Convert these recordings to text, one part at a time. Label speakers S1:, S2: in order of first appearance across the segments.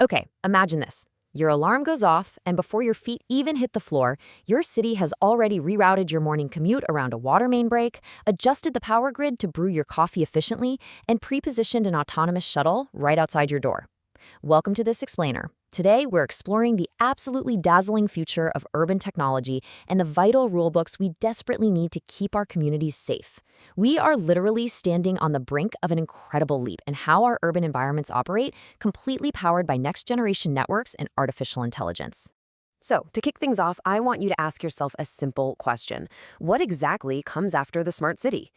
S1: Okay, imagine this. Your alarm goes off, and before your feet even hit the floor, your city has already rerouted your morning commute around a water main break, adjusted the power grid to brew your coffee efficiently, and pre-positioned an autonomous shuttle right outside your door. Welcome to This Explainer. Today, we're exploring the absolutely dazzling future of urban technology and the vital rulebooks we desperately need to keep our communities safe. We are literally standing on the brink of an incredible leap in how our urban environments operate, completely powered by next-generation networks and artificial intelligence. So, to kick things off, I want you to ask yourself a simple question. What exactly comes after the smart city?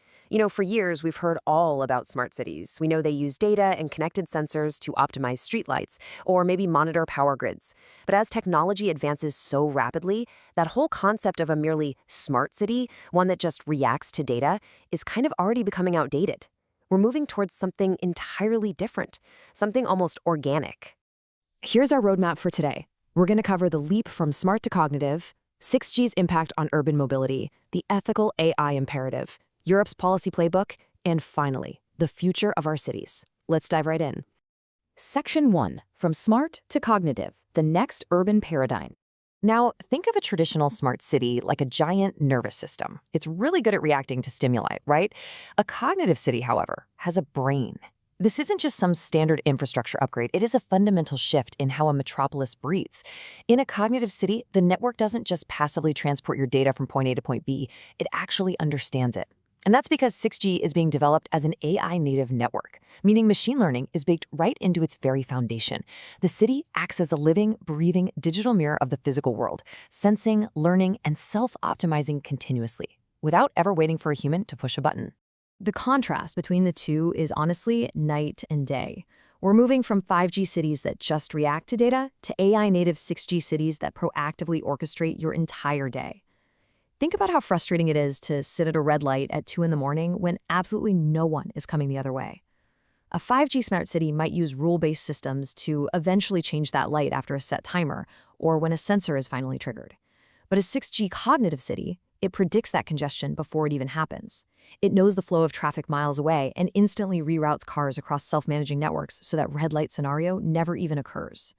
S1: For years, we've heard all about smart cities. We know they use data and connected sensors to optimize streetlights or maybe monitor power grids. But as technology advances so rapidly, that whole concept of a merely smart city, one that just reacts to data, is kind of already becoming outdated. We're moving towards something entirely different, something almost organic.
S2: Here's our roadmap for today. We're going to cover the leap from smart to cognitive, 6G's impact on urban mobility, the ethical AI imperative, Europe's policy playbook, and finally, the future of our cities. Let's dive right in. Section 1. From smart to cognitive, the next urban paradigm.
S1: Now, think of a traditional smart city like a giant nervous system. It's really good at reacting to stimuli, right? A cognitive city, however, has a brain. This isn't just some standard infrastructure upgrade. It is a fundamental shift in how a metropolis breathes. In a cognitive city, the network doesn't just passively transport your data from point A to point B. It actually understands it. And that's because 6G is being developed as an AI-native network, meaning machine learning is baked right into its very foundation. The city acts as a living, breathing digital mirror of the physical world, sensing, learning, and self-optimizing continuously, without ever waiting for a human to push a button.
S2: The contrast between the two is honestly night and day. We're moving from 5G cities that just react to data to AI-native 6G cities that proactively orchestrate your entire day. Think about how frustrating it is to sit at a red light at 2 in the morning when absolutely no one is coming the other way. A 5G smart city might use rule-based systems to eventually change that light after a set timer or when a sensor is finally triggered. But a 6G cognitive city, it predicts that congestion before it even happens. It knows the flow of traffic miles away and instantly reroutes cars across self-managing networks so that red light scenario never even occurs.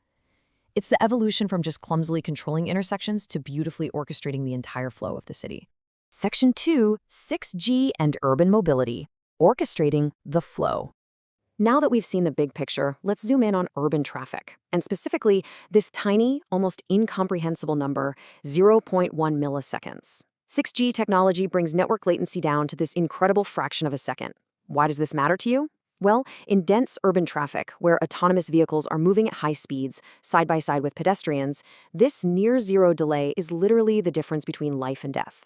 S2: It's the evolution from just clumsily controlling intersections to beautifully orchestrating the entire flow of the city.
S1: Section 2, 6G and urban mobility, orchestrating the flow. Now that we've seen the big picture, let's zoom in on urban traffic, and specifically this tiny, almost incomprehensible number, 0.1 milliseconds. 6G technology brings network latency down to this incredible fraction of a second. Why does this matter to you? Well, in dense urban traffic, where autonomous vehicles are moving at high speeds, side by side with pedestrians, this near-zero delay is literally the difference between life and death.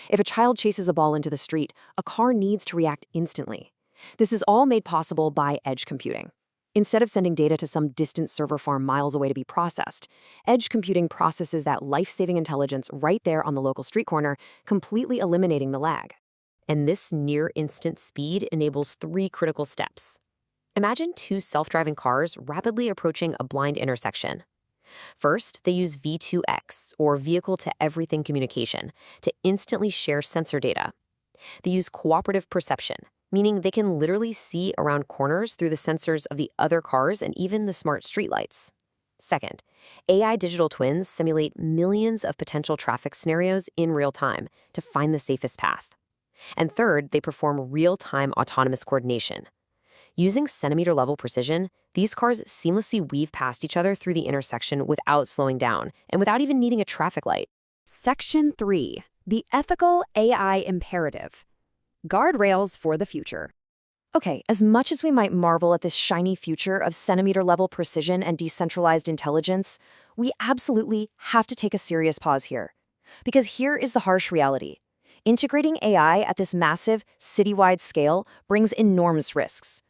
S1: If a child chases a ball into the street, a car needs to react instantly. This is all made possible by edge computing. Instead of sending data to some distant server farm miles away to be processed, edge computing processes that life-saving intelligence right there on the local street corner, completely eliminating the lag. And this near-instant speed enables 3 critical steps. Imagine 2 self-driving cars rapidly approaching a blind intersection. First, they use V2X, or vehicle-to-everything communication, to instantly share sensor data. They use cooperative perception, meaning they can literally see around corners through the sensors of the other cars and even the smart streetlights. Second, AI digital twins simulate millions of potential traffic scenarios in real time to find the safest path. And third, they perform real-time autonomous coordination. Using centimeter-level precision, these cars seamlessly weave past each other through the intersection without slowing down and without even needing a traffic light.
S2: Section 3. The ethical AI imperative. Guardrails for the future.
S1: Okay, as much as we might marvel at this shiny future of centimeter-level precision and decentralized intelligence, we absolutely have to take a serious pause here. Because here is the harsh reality. Integrating AI at this massive, citywide scale brings enormous risks.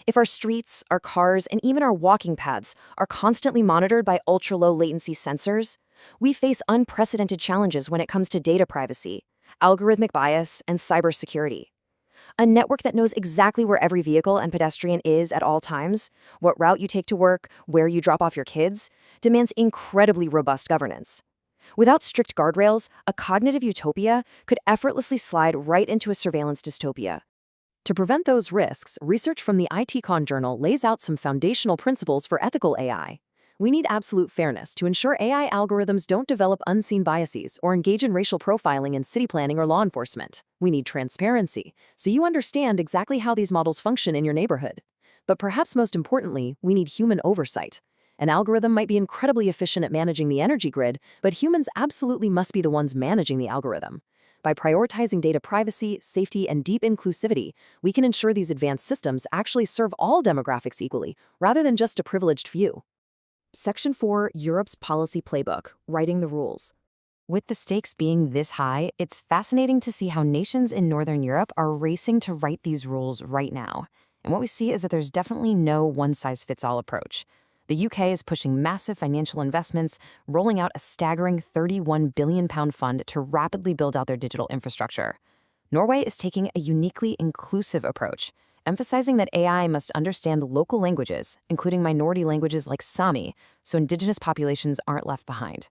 S1: If our streets, our cars, and even our walking paths are constantly monitored by ultra-low latency sensors, we face unprecedented challenges when it comes to data privacy, algorithmic bias, and cybersecurity. A network that knows exactly where every vehicle and pedestrian is at all times, what route you take to work, where you drop off your kids, demands incredibly robust governance. Without strict guardrails, a cognitive utopia could effortlessly slide right into a surveillance dystopia. To prevent those risks, research from the ITCon Journal lays out some foundational principles for ethical AI. We need absolute fairness to ensure AI algorithms don't develop unseen biases or engage in racial profiling in city planning or law enforcement. We need transparency, so you understand exactly how these models function in your neighborhood. But perhaps most importantly, we need human oversight. An algorithm might be incredibly efficient at managing the energy grid, but humans absolutely must be the ones managing the algorithm. By prioritizing data privacy, safety, and deep inclusivity, we can ensure these advanced systems actually serve all demographics equally, rather than just a privileged few. Section 4, Europe's Policy Playbook, Writing the Rules. With the stakes being this high, it's fascinating to see how nations in Northern Europe are racing to write these rules right now. And what we see is that there's definitely no one-size-fits-all approach. The UK is pushing massive financial investments, rolling out a staggering £31 billion fund to rapidly build out their digital infrastructure. Norway is taking a uniquely inclusive approach, emphasizing that AI must understand local languages, including minority languages like Sami, so indigenous populations aren't left behind.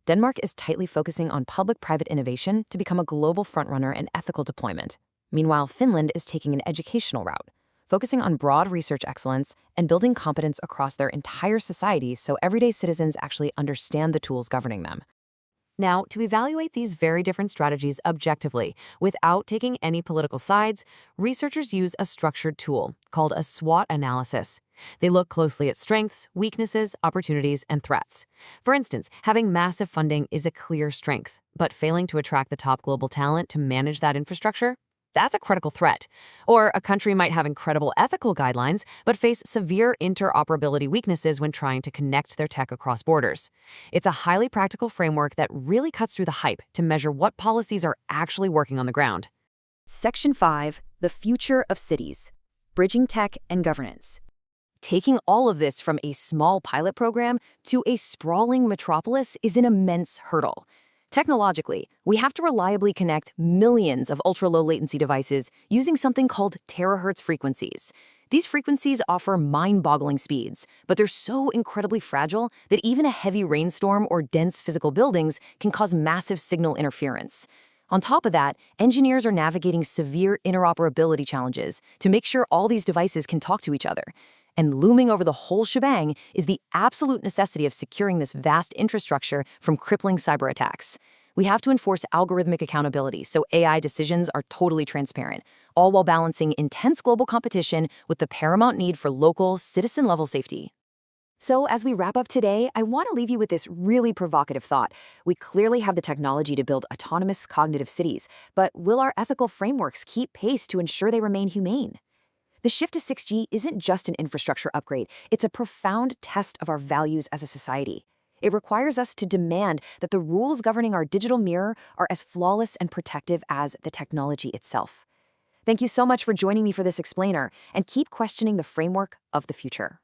S1: Denmark is tightly focusing on public-private innovation to become a global frontrunner in ethical deployment. Meanwhile, Finland is taking an educational route, focusing on broad research excellence and building competence across their entire society so everyday citizens actually understand the tools governing them. Now, to evaluate these very different strategies objectively, without taking any political sides, researchers use a structured tool called a SWOT analysis. They look closely at strengths, weaknesses, opportunities, and threats. For instance, having massive funding is a clear strength, but failing to attract the top global talent to manage that infrastructure? That's a critical threat. Or a country might have incredible ethical guidelines, but face severe interoperability weaknesses when trying to connect their tech across borders. It's a highly practical framework that really cuts through the hype to measure what policies are actually working on the ground. Section 5, The Future of Cities, Bridging Tech and Governance. Taking all of this from a small pilot program to a sprawling metropolis is an immense hurdle. Technologically, we have to reliably connect millions of ultra-low latency devices using something called terahertz frequencies. These frequencies offer mind-boggling speeds, but they're so incredibly fragile that even a heavy rainstorm or dense physical buildings can cause massive signal interference. On top of that, engineers are navigating severe interoperability challenges to make sure all these devices can talk to each other. And looming over the whole shebang is the absolute necessity of securing this vast infrastructure from crippling cyber attacks. We have to enforce algorithmic accountability so AI decisions are totally transparent, all while balancing intense global competition with the paramount need for local, citizen-level safety. So as we wrap up today, I want to leave you with this really provocative thought. We clearly have the technology to build autonomous cognitive cities, but will our ethical frameworks keep pace to ensure they remain humane? The shift to 6G isn't just an infrastructure upgrade, it's a profound test of our values as a society. It requires us to demand that the rules governing our digital mirror are as flawless and protective as the technology itself. Thank you so much for joining me for this explainer, and keep questioning the framework of the future.